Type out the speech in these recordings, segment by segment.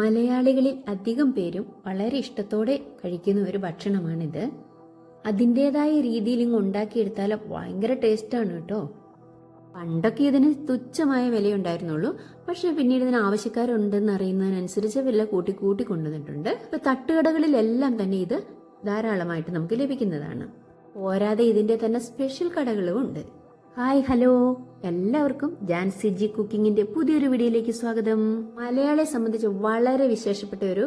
മലയാളികളിൽ അധികം പേരും വളരെ ഇഷ്ടത്തോടെ കഴിക്കുന്ന ഒരു ഭക്ഷണമാണിത്. അതിൻ്റെതായ രീതിയിൽ ഇങ്ങ് ഉണ്ടാക്കിയെടുത്താൽ ഭയങ്കര ടേസ്റ്റാണ് കേട്ടോ. പണ്ടൊക്കെ ഇതിന് തുച്ഛമായ വിലയുണ്ടായിരുന്നുള്ളൂ. പക്ഷെ പിന്നീട് ഇതിന് ആവശ്യക്കാരുണ്ടെന്ന് അറിയുന്നതിനനുസരിച്ച് വില കൂട്ടി കൂട്ടി കൊണ്ടുവന്നിട്ടുണ്ട്. ഇപ്പൊ തട്ടുകടകളിലെല്ലാം തന്നെ ഇത് ധാരാളമായിട്ട് നമുക്ക് ലഭിക്കുന്നതാണ്. പോരാതെ ഇതിന്റെ തന്നെ സ്പെഷ്യൽ കടകളും ഉണ്ട്. ഹായ് ഹലോ, എല്ലാവർക്കും ജാൻസി ജി കുക്കിങ്ങിന്റെ പുതിയൊരു വീഡിയോയിലേക്ക് സ്വാഗതം. മലയാളിയെ സംബന്ധിച്ച് വളരെ വിശേഷപ്പെട്ട ഒരു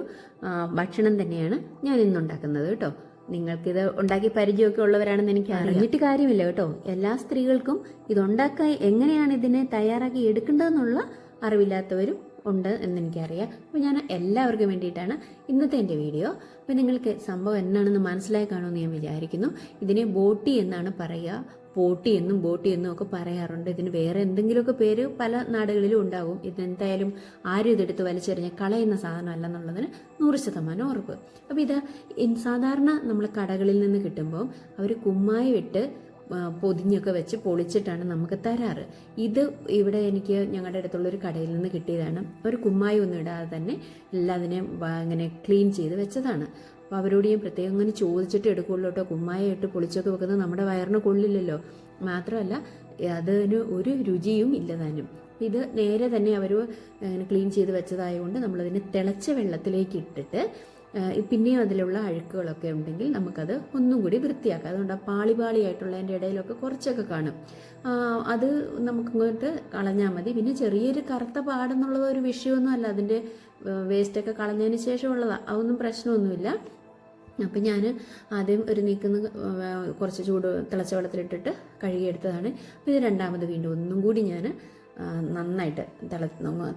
ഭക്ഷണം തന്നെയാണ് ഞാൻ ഇന്ന് ഉണ്ടാക്കുന്നത് കേട്ടോ. നിങ്ങൾക്കിത് ഉണ്ടാക്കി പരിചയമൊക്കെ ഉള്ളവരാണെന്ന് എനിക്ക് അറിഞ്ഞിട്ട് കാര്യമില്ല കേട്ടോ. എല്ലാ സ്ത്രീകൾക്കും ഇതുണ്ടാക്കാൻ എങ്ങനെയാണ് ഇതിനെ തയ്യാറാക്കി എടുക്കേണ്ടതെന്നുള്ള അറിവില്ലാത്തവരും ഉണ്ട് എന്നെനിക്കറിയാം. അപ്പോൾ ഞാൻ എല്ലാവർക്കും വേണ്ടിയിട്ടാണ് ഇന്നത്തെ എൻ്റെ വീഡിയോ. അപ്പോൾ നിങ്ങൾക്ക് സംഭവം എന്നാണെന്ന് മനസ്സിലായി കാണുമെന്ന് ഞാൻ വിചാരിക്കുന്നു. ഇതിനെ ബോട്ടി എന്നാണ് പറയുക. പോട്ടി എന്നും ബോട്ടി എന്നും ഒക്കെ പറയാറുണ്ട്. ഇതിന് വേറെ എന്തെങ്കിലുമൊക്കെ പേര് പല നാടുകളിലും ഉണ്ടാകും. ഇതെന്തായാലും ആരും ഇതെടുത്ത് വലിച്ചെറിഞ്ഞ് കളയുന്ന സാധനമല്ല എന്നുള്ളതിന് 100% ഉറപ്പ്. അപ്പോൾ ഇത് സാധാരണ നമ്മൾ കടകളിൽ നിന്ന് കിട്ടുമ്പോൾ അവർ കുമ്മായി ഇട്ട് പൊതിഞ്ഞൊക്കെ വെച്ച് പൊളിച്ചിട്ടാണ് നമുക്ക് തരാറ്. ഇത് ഇവിടെ എനിക്ക് ഞങ്ങളുടെ അടുത്തുള്ളൊരു കടയിൽ നിന്ന് കിട്ടിയതാണ്. ഒരു കുമ്മായി ഒന്നും ഇടാതെ തന്നെ എല്ലാത്തിനെയും ഇങ്ങനെ ക്ലീൻ ചെയ്ത് വെച്ചതാണ്. അപ്പോൾ അവരോട് ഞാൻ പ്രത്യേകം അങ്ങനെ ചോദിച്ചിട്ട് എടുക്കുള്ളൂ കേട്ടോ. കുമ്മായി ഇട്ട് പൊളിച്ചൊക്കെ വെക്കുന്നത് നമ്മുടെ വയറിന് കൊള്ളില്ലല്ലോ. മാത്രമല്ല അതിന് ഒരു രുചിയും ഇല്ലതാനും. ഇത് നേരെ തന്നെ അവർ ക്ലീൻ ചെയ്ത് വെച്ചതായതുകൊണ്ട് നമ്മളതിനെ തിളച്ച വെള്ളത്തിലേക്ക് ഇട്ടിട്ട് പിന്നെയും അതിലുള്ള അഴുക്കുകളൊക്കെ ഉണ്ടെങ്കിൽ നമുക്കത് ഒന്നും കൂടി വൃത്തിയാക്കാം. അതുകൊണ്ട് പാളിയായിട്ടുള്ളതിൻ്റെ ഇടയിലൊക്കെ കുറച്ചൊക്കെ കാണും. അത് നമുക്കിങ്ങോട്ട് കളഞ്ഞാൽ മതി. പിന്നെ ചെറിയൊരു കറുത്ത പാടെന്നുള്ളത് ഒരു വിഷയമൊന്നും അല്ല. അതിൻ്റെ വേസ്റ്റൊക്കെ കളഞ്ഞതിന് ശേഷമുള്ളതാണ്. അതൊന്നും പ്രശ്നമൊന്നുമില്ല. അപ്പം ഞാൻ ആദ്യം ഒരു നീക്കുന്ന കുറച്ച് തിളച്ച വെള്ളത്തിലിട്ടിട്ട് കഴുകിയെടുത്തതാണ്. അപ്പോൾ ഇത് രണ്ടാമത് വീണ്ടും ഒന്നും കൂടി ഞാൻ നന്നായിട്ട്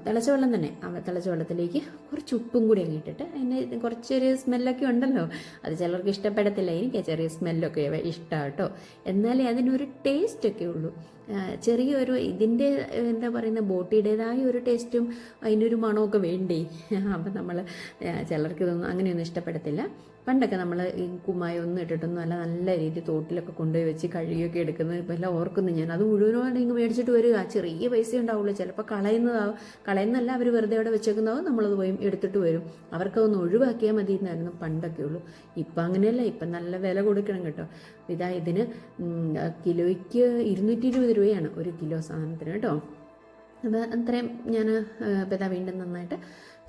തിളച്ച വെള്ളം തന്നെ തിളച്ച വെള്ളത്തിലേക്ക് കുറച്ച് ഉപ്പും കൂടി അങ്ങ് ഇട്ടിട്ട് അതിന് കുറച്ചൊരു സ്മെല്ലൊക്കെ ഉണ്ടല്ലോ. അത് ചിലർക്ക് ഇഷ്ടപ്പെടത്തില്ല. എനിക്ക് ചെറിയ സ്മെല്ലൊക്കെ ഇഷ്ടമാണ് കേട്ടോ. എന്നാലേ അതിനൊരു ടേസ്റ്റൊക്കെ ഉള്ളൂ. ചെറിയൊരു ഇതിൻ്റെ എന്താ പറയുന്ന ബോട്ടിയുടേതായ ഒരു ടേസ്റ്റും അതിനൊരു മണമൊക്കെ വേണ്ടേ. അപ്പം നമ്മൾ ചിലർക്ക് ഇതൊന്നും അങ്ങനെയൊന്നും ഇഷ്ടപ്പെടത്തില്ല. പണ്ടൊക്കെ നമ്മൾ ഈ കുമ്മായി ഒന്നും ഇട്ടിട്ടൊന്നും അല്ല നല്ല രീതിയിൽ തോട്ടിലൊക്കെ കൊണ്ടുപോയി വെച്ച് കഴുകിയൊക്കെ എടുക്കുന്നത് ഇപ്പം എല്ലാം ഓർക്കുന്നു ഞാൻ. അത് മുഴുവനോടെ ഇങ്ങ് മേടിച്ചിട്ട് വരിക. ചെറിയ പൈസ ഉണ്ടാവുള്ളൂ. ചിലപ്പോൾ കളയുന്നതല്ല അവർ വെറുതെ അവിടെ വെച്ചേക്കുന്നതാവും. നമ്മളത് പോയി എടുത്തിട്ട് വരും. അവർക്കതൊന്ന് ഒഴിവാക്കിയാൽ മതി എന്നായിരുന്നു പണ്ടൊക്കെ ഉള്ളൂ. ഇപ്പം അങ്ങനെയല്ല. ഇപ്പം നല്ല വില കൊടുക്കണം കേട്ടോ. ഇതിന് കിലോയ്ക്ക് 220 രൂപയാണ് ഒരു കിലോ സാധനത്തിന് കേട്ടോ. അത് അത്രയും ഞാൻ ഇപ്പം വീണ്ടും നന്നായിട്ട്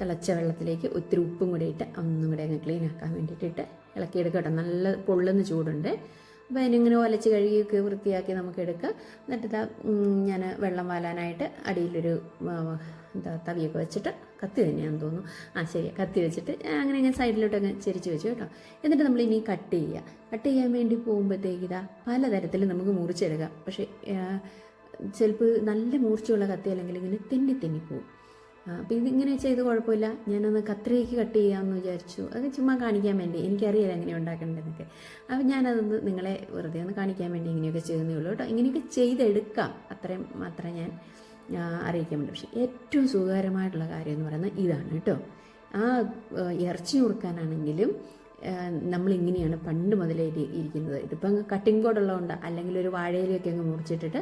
തിളച്ച വെള്ളത്തിലേക്ക് ഒത്തിരി ഉപ്പും കൂടി ഇട്ട് ഒന്നും കൂടി അങ്ങ് ക്ലീൻ ആക്കാൻ വേണ്ടിയിട്ടിട്ട് ഇളക്കിയെടുക്കട്ടെ. നല്ല പൊള്ളുന്ന ചൂടുണ്ട്. അപ്പോൾ അതിനിങ്ങനെ ഒലച്ച് കഴുകിയൊക്കെ വൃത്തിയാക്കി നമുക്ക് എടുക്കാം. എന്നിട്ട് ഞാൻ വെള്ളം വാലാനായിട്ട് അടിയിലൊരു തവിയൊക്കെ വെച്ചിട്ട് കത്തി തന്നെയാണെന്ന് തോന്നുന്നു. ശരി, കത്തി വെച്ചിട്ട് അങ്ങനെ സൈഡിലോട്ടങ്ങ് ചെരിച്ച് വെച്ചു കേട്ടോ. എന്നിട്ട് നമ്മൾ ഇനി കട്ട് ചെയ്യുക. കട്ട് ചെയ്യാൻ വേണ്ടി പോകുമ്പോഴത്തേക്ക് പലതരത്തിൽ നമുക്ക് മുറിച്ചെടുക്കാം. പക്ഷേ ചിലപ്പോൾ നല്ല മൂർച്ചയുള്ള കത്തി അല്ലെങ്കിൽ ഇങ്ങനെ തെന്നി പോകും. അപ്പോൾ ഇതിങ്ങനെ ചെയ്ത് കുഴപ്പമില്ല. ഞാനൊന്ന് കത്രികയ്ക്ക് കട്ട് ചെയ്യാമെന്ന് വിചാരിച്ചു. അത് ചുമ്മാ കാണിക്കാൻ വേണ്ടി. എനിക്കറിയാം എങ്ങനെ ഉണ്ടാക്കേണ്ടതെന്നൊക്കെ. അപ്പോൾ ഞാനതൊന്ന് നിങ്ങളെ വെറുതെ ഒന്ന് കാണിക്കാൻ വേണ്ടി ഇങ്ങനെയൊക്കെ ചെയ്യുന്നേ ഉള്ളൂ കേട്ടോ. ഇങ്ങനെയൊക്കെ ചെയ്തെടുക്കാം. അത്രയും മാത്രമേ ഞാൻ അറിയിക്കാൻ പറ്റും. പക്ഷേ ഏറ്റവും സുഖകരമായിട്ടുള്ള കാര്യം എന്ന് പറയുന്നത് ഇതാണ് കേട്ടോ. ഇറച്ചി നുറുക്കാനാണെങ്കിലും നമ്മളിങ്ങനെയാണ് പണ്ട് മുതലേ ഇരിക്കുന്നത്. ഇതിപ്പം കട്ടിംഗ് ബോർഡുള്ളതുകൊണ്ട് അല്ലെങ്കിൽ ഒരു വാഴയിലൊക്കെ അങ്ങ് മുറിച്ചിട്ടിട്ട്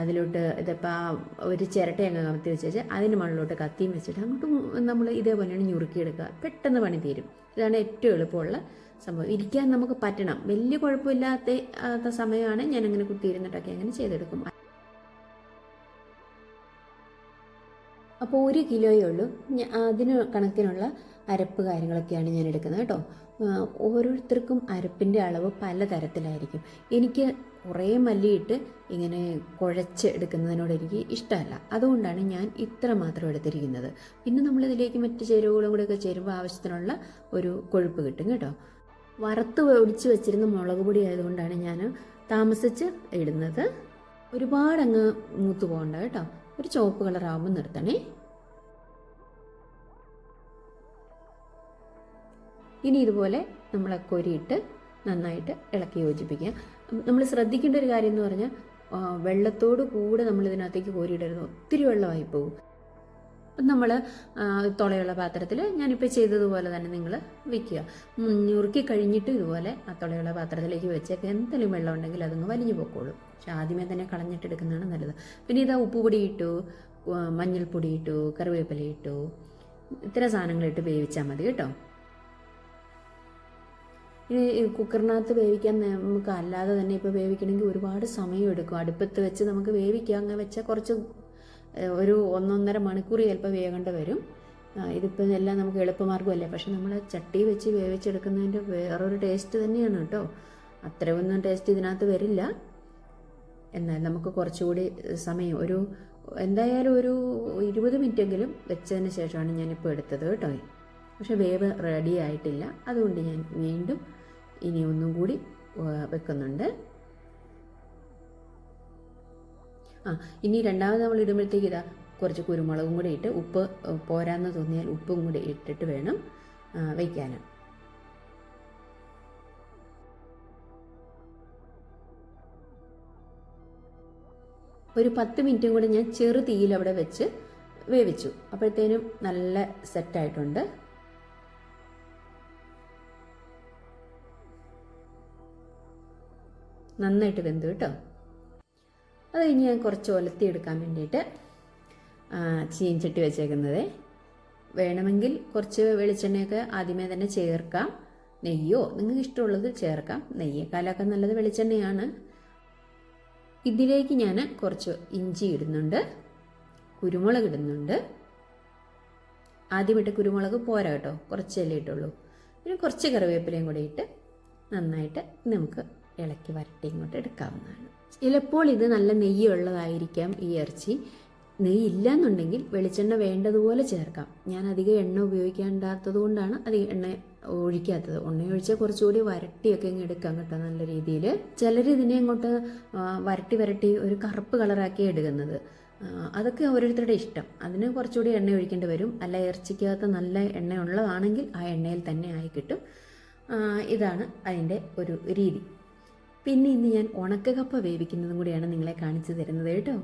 അതിലോട്ട് ഇതിപ്പോൾ ഒരു ചിരട്ട അങ്ങ് കമത്തി വെച്ച് അതിന് മുകളിലോട്ട് കത്തിയും വെച്ചിട്ട് അങ്ങോട്ട് നമ്മൾ ഇതേപോലെയാണ് ഞുറുക്കിയെടുക്കുക. പെട്ടെന്ന് പണി തീരും. ഇതാണ് ഏറ്റവും എളുപ്പമുള്ള സംഭവം. ഇരിക്കാൻ നമുക്ക് പറ്റണം. വലിയ കുഴപ്പമില്ലാത്ത സമയമാണ് ഞാനങ്ങനെ കുത്തിയിരുന്നിട്ടൊക്കെ അങ്ങനെ ചെയ്തെടുക്കും. അപ്പോൾ 1 കിലോയേ ഉള്ളൂ. അതിന് കണക്കിനുള്ള അരപ്പ് കാര്യങ്ങളൊക്കെയാണ് ഞാൻ എടുക്കുന്നത് കേട്ടോ. ഓരോരുത്തർക്കും അരപ്പിൻ്റെ അളവ് പലതരത്തിലായിരിക്കും. എനിക്ക് കുറേ മല്ലിയിട്ട് ഇങ്ങനെ കുഴച്ച് എടുക്കുന്നതിനോട് എനിക്ക് ഇഷ്ടമല്ല. അതുകൊണ്ടാണ് ഞാൻ ഇത്ര മാത്രം എടുത്തിരിക്കുന്നത്. പിന്നെ നമ്മളിതിലേക്ക് മറ്റ് ചേരുവകളും കൂടെയൊക്കെ ചേരുമ്പോൾ ആവശ്യത്തിനുള്ള ഒരു കൊഴുപ്പ് കിട്ടും കേട്ടോ. വറുത്ത് ഒടിച്ച് വെച്ചിരുന്ന മുളക് പൊടി ആയതുകൊണ്ടാണ് ഞാൻ താമസിച്ച് ഇടുന്നത്. ഒരുപാടങ്ങ് മൂത്ത് പോകണ്ട കേട്ടോ. ഒരു ചുവപ്പ് കളറാകുമ്പോൾ നിർത്തണേ. ഇനി ഇതുപോലെ നമ്മൾ കൊരിയിട്ട് നന്നായിട്ട് ഇളക്കി യോജിപ്പിക്കുക. നമ്മൾ ശ്രദ്ധിക്കേണ്ട ഒരു കാര്യം എന്ന് പറഞ്ഞാൽ വെള്ളത്തോട് കൂടെ നമ്മൾ ഇതിനകത്തേക്ക് കോരിയിടരുത്. ഒത്തിരി വെള്ളമായി പോകും. നമ്മൾ തുളയുള്ള പാത്രത്തിൽ ഞാനിപ്പോൾ ചെയ്തതുപോലെ തന്നെ നിങ്ങൾ വയ്ക്കുക. ഞുറുക്കി കഴിഞ്ഞിട്ട് ഇതുപോലെ ആ തുളയുള്ള പാത്രത്തിലേക്ക് വെച്ചേക്ക്. എന്തെങ്കിലും വെള്ളം ഉണ്ടെങ്കിൽ അതങ്ങ് വലിഞ്ഞു പൊക്കോളും. പക്ഷെ ആദ്യമേ തന്നെ കളഞ്ഞിട്ടെടുക്കുന്നതാണ് നല്ലത്. പിന്നെ ഉപ്പുപൊടി ഇട്ടു, മഞ്ഞൾപ്പൊടി ഇട്ടു, കറിവേപ്പില ഇട്ടു, ഇത്ര സാധനങ്ങളിട്ട് വേവിച്ചാൽ മതി കേട്ടോ. ഇനി കുക്കറിനകത്ത് വേവിക്കാൻ നമുക്ക് അല്ലാതെ തന്നെ ഇപ്പോൾ വേവിക്കണമെങ്കിൽ ഒരുപാട് സമയം എടുക്കും. അടുപ്പത്ത് വെച്ച് നമുക്ക് വേവിക്കാം. അങ്ങനെ വെച്ചാൽ കുറച്ച് ഒരു 1-1.5 മണിക്കൂർ ചിലപ്പോൾ വേകേണ്ട വരും. ഇതിപ്പോൾ എല്ലാം നമുക്ക് എളുപ്പമാർഗ്ഗമല്ലേ. പക്ഷെ നമ്മൾ ചട്ടി വെച്ച് വേവിച്ചെടുക്കുന്നതിൻ്റെ വേറൊരു ടേസ്റ്റ് തന്നെയാണ് കേട്ടോ. അത്രയൊന്നും ടേസ്റ്റ് ഇതിനകത്ത് വരില്ല. എന്നാൽ നമുക്ക് കുറച്ചുകൂടി സമയം എന്തായാലും ഒരു 20 മിനിറ്റെങ്കിലും വെച്ചതിന് ശേഷമാണ് ഞാനിപ്പോൾ എടുത്തത് കേട്ടോ. പക്ഷെ വേവ് റെഡി ആയിട്ടില്ല. അതുകൊണ്ട് ഞാൻ വീണ്ടും ഇനി ഒന്നും കൂടി വെക്കുന്നുണ്ട്. ഇനി രണ്ടാമത് നമ്മൾ ഇടുമ്പോഴത്തേക്ക് ഇതാ കുറച്ച് കുരുമുളകും കൂടി ഇട്ട്, ഉപ്പ് പോരാന്ന് തോന്നിയാൽ ഉപ്പും കൂടി ഇട്ടിട്ട് വേണം വയ്ക്കാൻ. ഒരു 10 മിനിറ്റും കൂടി ഞാൻ ചെറു തീയിൽ അവിടെ വെച്ച് വേവിച്ചു. അപ്പോഴത്തേനും നല്ല സെറ്റായിട്ടുണ്ട്. നന്നായിട്ട് വെന്തു കേട്ടോ. അത് കഴിഞ്ഞ് ഞാൻ കുറച്ച് ഒലത്തിയെടുക്കാൻ വേണ്ടിയിട്ട് ചീൻചട്ടി വെച്ചേക്കുന്നത്. വേണമെങ്കിൽ കുറച്ച് വെളിച്ചെണ്ണയൊക്കെ ആദ്യമേ തന്നെ ചേർക്കാം. നെയ്യോ നിങ്ങൾക്ക് ഇഷ്ടമുള്ളത് ചേർക്കാം. നെയ്യേക്കാളൊക്കെ നല്ലത് വെളിച്ചെണ്ണയാണ്. ഇതിലേക്ക് ഞാൻ കുറച്ച് ഇഞ്ചി ഇടുന്നുണ്ട്, കുരുമുളക് ഇടുന്നുണ്ട്. ആദ്യമായിട്ട് കുരുമുളക് പോരാ കേട്ടോ, കുറച്ചല്ലേ ഇട്ടുള്ളൂ. പിന്നെ കുറച്ച് കറിവേപ്പിലയും കൂടി ഇട്ട് നന്നായിട്ട് നമുക്ക് ഇളക്കി വരട്ടി ഇങ്ങോട്ട് എടുക്കാവുന്നതാണ്. ചിലപ്പോൾ ഇത് നല്ല നെയ്യുള്ളതായിരിക്കാം ഈ ഇറച്ചി. നെയ്യ് ഇല്ലയെന്നുണ്ടെങ്കിൽ വെളിച്ചെണ്ണ വേണ്ടതുപോലെ ചേർക്കാം. ഞാൻ അധികം എണ്ണ ഉപയോഗിക്കാണ്ടാത്തത് കൊണ്ടാണ് അധികം എണ്ണ ഒഴിക്കാത്തത്. എണ്ണ ഒഴിച്ചാൽ കുറച്ചുകൂടി വരട്ടിയൊക്കെ ഇങ്ങ് എടുക്കാം കേട്ടോ നല്ല രീതിയിൽ. ചിലർ ഇതിനെ അങ്ങോട്ട് വരട്ടി ഒരു കറുപ്പ് കളറാക്കി എടുക്കുന്നത്. അതൊക്കെ ഓരോരുത്തരുടെ ഇഷ്ടം. അതിന് കുറച്ചുകൂടി എണ്ണ ഒഴിക്കേണ്ടി വരും. അല്ല, ഇറച്ചിക്കകത്ത് നല്ല എണ്ണ ഉള്ളതാണെങ്കിൽ ആ എണ്ണയിൽ തന്നെ ആയി കിട്ടും. ഇതാണ് അതിൻ്റെ ഒരു രീതി. പിന്നെ ഇന്ന് ഞാൻ ഉണക്കക്കപ്പ വേവിക്കുന്നതും കൂടിയാണ് നിങ്ങളെ കാണിച്ചു തരുന്നത് കേട്ടോ.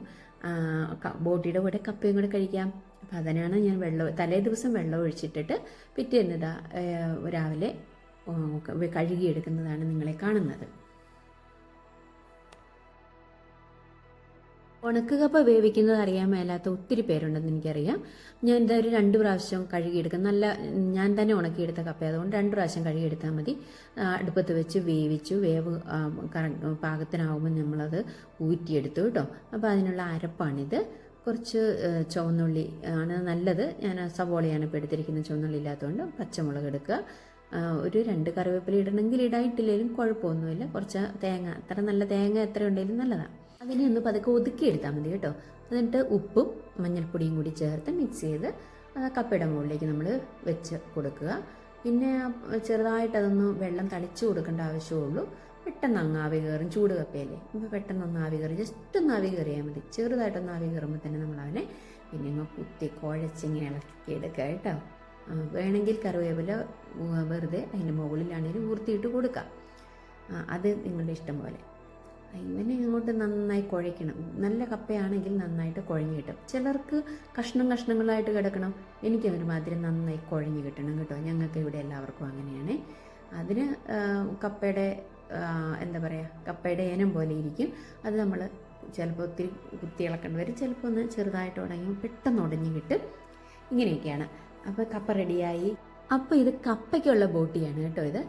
ബോട്ടിയുടെ കൂടെ കപ്പയും കൂടെ കഴിക്കാം. അപ്പം അതിനാണ് ഞാൻ തലേ ദിവസം വെള്ളം ഒഴിച്ചിട്ടിട്ട് പിറ്റേന്ന് രാവിലെ കഴുകിയെടുക്കുന്നതാണ് നിങ്ങളെ കാണുന്നത്. ഉണക്കക്കപ്പ വേവിക്കുന്നത് അറിയാൻ മേലാത്ത ഒത്തിരി പേരുണ്ടെന്ന് എനിക്കറിയാം. ഞാൻ ഒരു 2 പ്രാവശ്യം കഴുകിയെടുക്കും. ഞാൻ തന്നെ ഉണക്കിയെടുത്ത കപ്പ, അതുകൊണ്ട് 2 പ്രാവശ്യം കഴുകിയെടുത്താൽ മതി. അടുപ്പത്ത് വെച്ച് വേവിച്ചു. വേവ് പാകത്തിനാവുമ്പോൾ നമ്മളത് ഊറ്റിയെടുത്തു കേട്ടോ. അപ്പോൾ അതിനുള്ള അരപ്പാണിത്. കുറച്ച് ചുവന്നുള്ളി ആണ് നല്ലത്. ഞാൻ സവോളയാണ് ഇപ്പോൾ എടുത്തിരിക്കുന്നത്. ചുവന്നുള്ളി ഇല്ലാത്തതുകൊണ്ട് പച്ചമുളക് എടുക്കുക. ഒരു 2 കറിവേപ്പില ഇടണമെങ്കിൽ ഇടായിട്ടില്ലെങ്കിലും കുഴപ്പമൊന്നുമില്ല. കുറച്ച് തേങ്ങ, അത്ര നല്ല തേങ്ങ എത്ര ഉണ്ടെങ്കിലും നല്ലതാണ്. അതിനെ ഒന്ന് പതുക്കെ ഒതുക്കിയെടുത്താൽ മതി കേട്ടോ. എന്നിട്ട് ഉപ്പും മഞ്ഞൾപ്പൊടിയും കൂടി ചേർത്ത് മിക്സ് ചെയ്ത് കപ്പയുടെ മുകളിലേക്ക് നമ്മൾ വെച്ച് കൊടുക്കുക. പിന്നെ ചെറുതായിട്ട് അതൊന്ന് വെള്ളം തളിച്ചു കൊടുക്കേണ്ട ആവശ്യമുള്ളൂ. പെട്ടെന്ന് അങ്ങ് ആവി കയറും. ചൂട് കപ്പയല്ലേ, അപ്പോൾ പെട്ടെന്നൊന്ന് ആവി കയറി, ജസ്റ്റ് ഒന്ന് ആവി കയറിയാൽ മതി. ചെറുതായിട്ടൊന്ന് ആവി കയറുമ്പോൾ തന്നെ നമ്മളവനെ പിന്നെ അങ്ങ് കുത്തി കുഴച്ചിങ്ങനെ ഇളക്കി എടുക്കുക കേട്ടോ. വേണമെങ്കിൽ കറിവേപ്പില വെറുതെ അതിൻ്റെ മുകളിലാണെങ്കിലും ഊർത്തിയിട്ട് കൊടുക്കാം. അത് നിങ്ങളുടെ ഇഷ്ടം പോലെ. ഇങ്ങനെ ഇങ്ങോട്ട് നന്നായി കുഴയ്ക്കണം. നല്ല കപ്പയാണെങ്കിൽ നന്നായിട്ട് കുഴഞ്ഞ് കിട്ടും. ചിലർക്ക് കഷ്ണങ്ങളായിട്ട് കിടക്കണം. എനിക്കൊരുമാതിരി നന്നായി കുഴഞ്ഞ് കിട്ടണം കേട്ടോ. ഞങ്ങൾക്ക് ഇവിടെ എല്ലാവർക്കും അങ്ങനെയാണ്. അതിന് കപ്പയുടെ കപ്പയുടെ ഇനം പോലെ ഇരിക്കും. അത് നമ്മൾ ചിലപ്പോൾ ഒത്തിരി കുത്തി ഇളക്കേണ്ടി വരും. ചിലപ്പോൾ ഒന്ന് ചെറുതായിട്ട് ഉടങ്ങി പെട്ടെന്ന് ഉടഞ്ഞ് കിട്ടും. ഇങ്ങനെയൊക്കെയാണ്. അപ്പോൾ കപ്പ റെഡിയായി. അപ്പോൾ ഇത് കപ്പയ്ക്കുള്ള ബോട്ടിയാണ് കേട്ടോ. ഇത്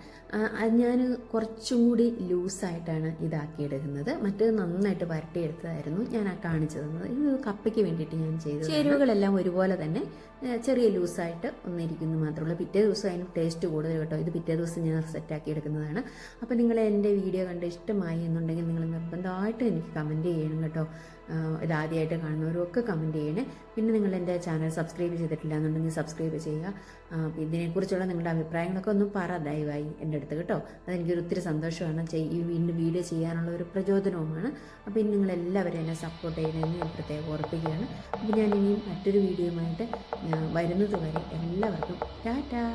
ഞാൻ കുറച്ചും കൂടി ലൂസായിട്ടാണ് ഇതാക്കിയെടുക്കുന്നത്. മറ്റേത് നന്നായിട്ട് വരട്ടിയെടുത്തതായിരുന്നു ഞാൻ കാണിച്ചു തന്നത്. ഇത് കപ്പയ്ക്ക് വേണ്ടിയിട്ട് ഞാൻ ചെയ്തത്. ചേരുവകളെല്ലാം ഒരുപോലെ തന്നെ ചെറിയ ലൂസായിട്ട് ഒന്നിരിക്കുന്നു മാത്രമല്ല. പിറ്റേ ദിവസം അതിന് ടേസ്റ്റ് കൂടുതൽ കേട്ടോ. ഇത് പിറ്റേ ദിവസം ഞാൻ സെറ്റാക്കി എടുക്കുന്നതാണ്. അപ്പോൾ നിങ്ങൾ എൻ്റെ വീഡിയോ കണ്ട് ഇഷ്ടമായി എന്നുണ്ടെങ്കിൽ നിങ്ങൾ നിർബന്ധമായിട്ട് എനിക്ക് കമൻറ്റ് ചെയ്യണം കേട്ടോ. ഇതാദ്യമായിട്ട് കാണുന്നവരൊക്കെ കമൻറ്റ് ചെയ്യണേ. പിന്നെ നിങ്ങൾ എൻ്റെ ചാനൽ സബ്സ്ക്രൈബ് ചെയ്തിട്ടില്ല എന്നുണ്ടെങ്കിൽ സബ്സ്ക്രൈബ് ചെയ്യുക. ഇതിനെക്കുറിച്ചുള്ള നിങ്ങളുടെ അഭിപ്രായങ്ങളൊക്കെ ഒന്ന് പറ ദയവായി എൻ്റെ അടുത്ത് കേട്ടോ. അതെനിക്കൊരു ഒത്തിരി സന്തോഷമാണ്. ഈ വീഡിയോ ചെയ്യാനുള്ള ഒരു പ്രചോദനവുമാണ്. അപ്പോൾ ഇനി നിങ്ങളെല്ലാവരും എന്നെ സപ്പോർട്ട് ചെയ്യണമെന്ന് ഞാൻ പ്രത്യേകം ഓർപ്പിക്കുകയാണ്. അപ്പോൾ ഞാൻ ഇനിയും മറ്റൊരു വീഡിയോയുമായിട്ട് വരുന്നത് വരെ എല്ലാവർക്കും ടാറ്റാ.